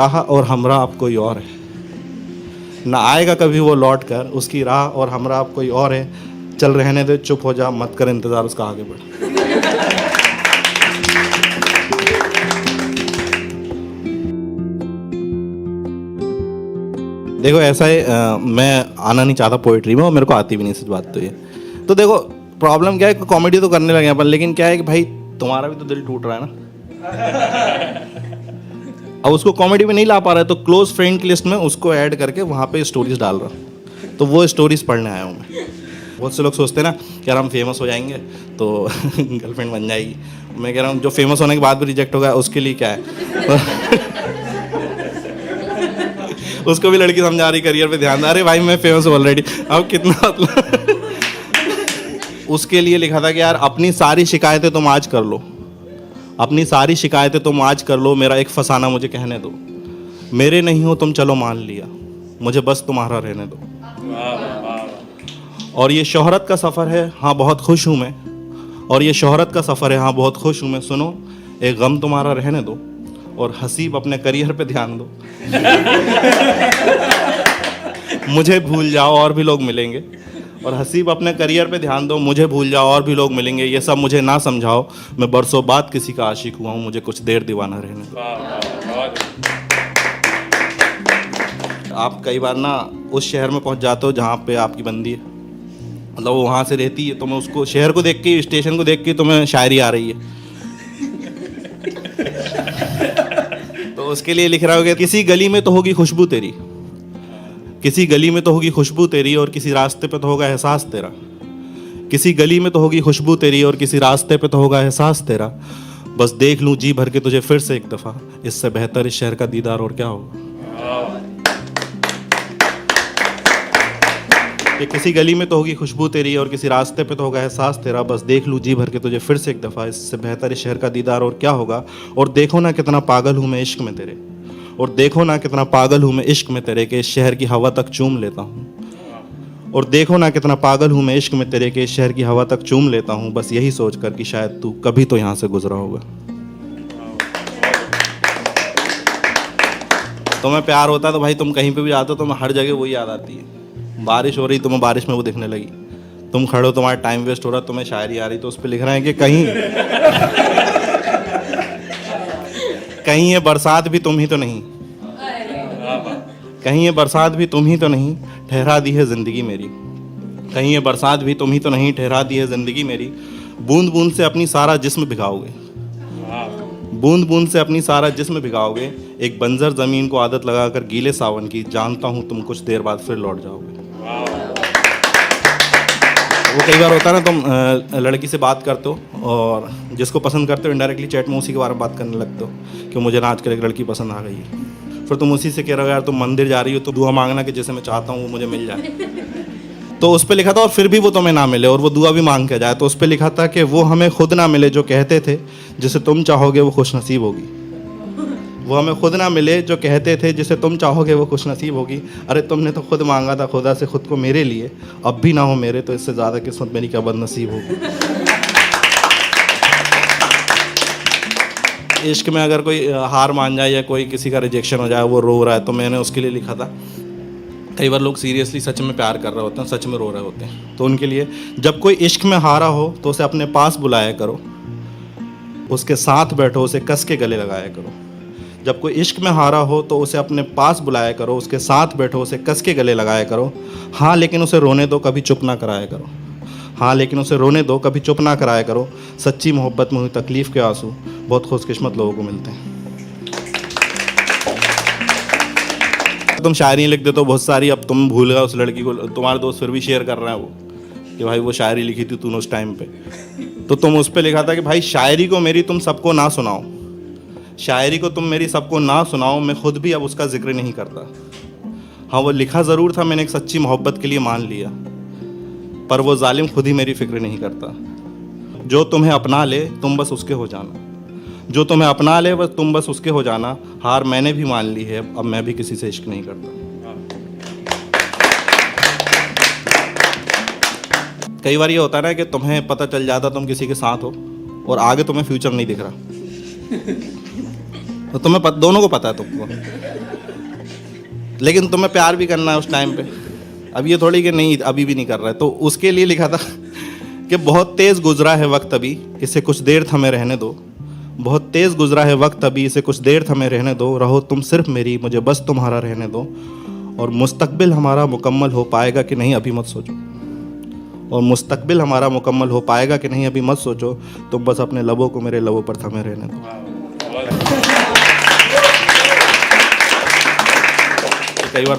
राह और हमरा अब कोई और है, ना आएगा कभी वो लौट कर, उसकी राह और हमरा अब कोई और है। चल रहने दे, चुप हो जा, मत कर इंतज़ार उसका, आगे बढ़। देखो ऐसा है, मैं आना नहीं चाहता पोइट्री में और मेरे को आती भी नहीं, सच बात तो ये। तो देखो प्रॉब्लम क्या है, कॉमेडी तो करने लगे अपन, लेकिन क्या है कि भाई तुम्हारा भी तो दिल टूट रहा है ना। अब उसको कॉमेडी में नहीं ला पा रहा है तो क्लोज फ्रेंड की लिस्ट में उसको ऐड करके वहाँ पे स्टोरीज डाल रहा हूँ, तो वो स्टोरीज पढ़ने आया हूँ मैं। बहुत से लोग सोचते हैं ना कि यार हम फेमस हो जाएंगे तो गर्लफ्रेंड बन जाएगी। मैं कह रहा हूँ जो फेमस होने के बाद भी रिजेक्ट होगा उसके लिए क्या है। उसको भी लड़की समझा रही करियर पे ध्यान, अरे भाई मैं फेमस हूँ ऑलरेडी, अब कितना मतलब। उसके लिए लिखा था कि यार अपनी सारी शिकायतें तुम आज कर लो, अपनी सारी शिकायतें तुम आज कर लो, मेरा एक फसाना मुझे कहने दो, मेरे नहीं हो तुम चलो मान लिया, मुझे बस तुम्हारा रहने दो। और ये शोहरत का सफ़र है, हाँ बहुत खुश हूँ मैं, और ये शोहरत का सफ़र है, हाँ बहुत खुश हूँ मैं। सुनो एक गम तुम्हारा रहने दो, और हसीब अपने करियर पे ध्यान दो। मुझे भूल जाओ और भी लोग मिलेंगे, और हसीब अपने करियर पे ध्यान दो, मुझे भूल जाओ और भी लोग मिलेंगे, ये सब मुझे ना समझाओ, मैं बरसों बाद किसी का आशिक हुआ हूँ, मुझे कुछ देर दीवाना रहने दो। आप कई बार ना उस शहर में पहुँच जाते हो जहाँ पे आपकी बंदी है, मतलब वो वहाँ से रहती है, तुम्हें उसको शहर को देख के, स्टेशन को देख के तुम्हें शायरी आ रही है। तो उसके लिए लिख रहा होगा, किसी गली में तो होगी खुशबू तेरी, किसी गली में तो होगी खुशबू तेरी, और किसी रास्ते पे तो होगा एहसास तेरा, किसी गली में तो होगी खुशबू तेरी, और किसी रास्ते पे तो होगा एहसास तेरा, बस देख लूं जी भर के तुझे फिर से एक दफ़ा, इससे बेहतर इस शहर का दीदार और क्या होगा। कि किसी गली में तो होगी खुशबू तेरी, और किसी रास्ते पे तो होगा एहसास तेरा, बस देख लूं जी भर के तुझे फिर से एक दफ़ा, इससे बेहतर इस शहर का दीदार और क्या होगा। और देखो ना कितना पागल हूँ मैं इश्क में तेरे, और देखो ना कितना पागल हूँ मैं इश्क में तेरे, के इस शहर की हवा तक चूम लेता हूँ। और देखो ना कितना पागल हूँ मैं इश्क में तेरे, के इस शहर की हवा तक चूम लेता हूँ, बस यही सोच कर कि शायद तू कभी तो यहाँ से गुजरा होगा। तुम्हें प्यार होता है तो भाई तुम कहीं पे भी जाते हो, तुम्हें हर जगह वही याद आती है। बारिश हो रही, तुम्हें बारिश में वो दिखने लगी, तुम खड़े हो, तुम्हारा टाइम वेस्ट हो रहा, तुम्हें शायरी आ रही, तो उस पर लिख रहे हैं कि कहीं कहीं ये बरसात भी तुम ही तो नहीं, कहीं ये बरसात भी तुम ही तो नहीं, ठहरा दी है ज़िंदगी मेरी, कहीं ये बरसात भी तुम ही तो नहीं, ठहरा दी है ज़िंदगी मेरी, बूंद बूंद से अपनी सारा जिस्म भिगाओगे, बूंद बूंद से अपनी सारा जिस्म भिगाओगे, एक बंजर ज़मीन को आदत लगाकर गीले सावन की, जानता हूँ तुम कुछ देर बाद फिर लौट जाओगे। वो कई बार होता है ना, तुम लड़की से बात करते हो और जिसको पसंद करते हो इनडायरेक्टली चैट में उसी के बारे में बात करने लगते हो कि मुझे ना आजकल एक लड़की पसंद आ गई है, फिर तुम उसी से कह रहे हो यार तुम मंदिर जा रही हो तो दुआ मांगना कि जैसे मैं चाहता हूँ वो मुझे मिल जाए। तो उस पर लिखा था और फिर भी वो तुम्हें ना मिले और वो दुआ भी मांग के जाए, तो उस पर लिखा था कि वो हमें खुद ना मिले जो कहते थे जिसे तुम चाहोगे वो खुश नसीब होगी, वो हमें खुद ना मिले जो कहते थे जिसे तुम चाहोगे वो खुश नसीब होगी। अरे तुमने तो खुद मांगा था खुदा से खुद को मेरे लिए, अब भी ना हो मेरे तो इससे ज़्यादा किस्मत मेरी क्या बदनसीब होगी। इश्क में अगर कोई हार मान जाए या कोई किसी का रिजेक्शन हो जाए, वो रो रहा है, तो मैंने उसके लिए लिखा था, कई बार लोग सीरियसली सच में प्यार कर रहे होते हैं, सच में रो रहे होते हैं, तो उनके लिए जब कोई इश्क में हारा हो तो उसे अपने पास बुलाया करो, उसके साथ बैठो, उसे कस के गले लगाया करो। जब कोई इश्क में हारा हो तो उसे अपने पास बुलाया करो, उसके साथ बैठो, उसे कस के गले लगाया करो। हाँ लेकिन उसे रोने दो, कभी चुप ना कराया करो। हाँ लेकिन उसे रोने दो, कभी चुप ना कराया करो। सच्ची मोहब्बत में हुई तकलीफ़ के आंसू बहुत खुशकिस्मत लोगों को मिलते हैं। तुम शायरी लिख देते हो बहुत सारी, अब तुम भूल गए उस लड़की को, तुम्हारे दोस्त फिर भी शेयर कर रहे हैं वो कि भाई वो शायरी लिखी थी तूने उस टाइम पे, तो तुम उस पर लिखा था कि भाई शायरी को मेरी तुम सबको ना सुनाओ, शायरी को तुम मेरी सबको ना सुनाओ, मैं खुद भी अब उसका जिक्र नहीं करता। हाँ वो लिखा ज़रूर था, मैंने एक सच्ची मोहब्बत के लिए मान लिया, पर वो जालिम खुद ही मेरी फिक्र नहीं करता। जो तुम्हें अपना ले तुम बस उसके हो जाना, जो तुम्हें अपना ले बस तुम बस उसके हो जाना, हार मैंने भी मान ली है, अब मैं भी किसी से इश्क नहीं करता। कई बार ये होता है ना कि तुम्हें पता चल जाता तुम किसी के साथ हो और आगे तुम्हें फ्यूचर नहीं दिख रहा, तो दोनों को पता है तुमको, लेकिन तुम्हें प्यार भी करना है उस टाइम पे। अब ये थोड़ी कि नहीं अभी भी नहीं कर रहा है। तो उसके लिए लिखा था कि बहुत तेज़ गुजरा है वक्त अभी, इसे कुछ देर थमे रहने दो। बहुत तेज़ गुजरा है वक्त अभी, इसे कुछ देर थमे रहने दो। रहो तुम सिर्फ मेरी, मुझे बस तुम्हारा रहने दो। और मुस्तकबिल हमारा मुकम्मल हो पाएगा कि नहीं अभी मत सोचो। और मुस्तकबिल हमारा मुकम्मल हो पाएगा कि नहीं अभी मत सोचो। तुम बस अपने लबों को मेरे लबों पर थमे रहने दो। कई बार तो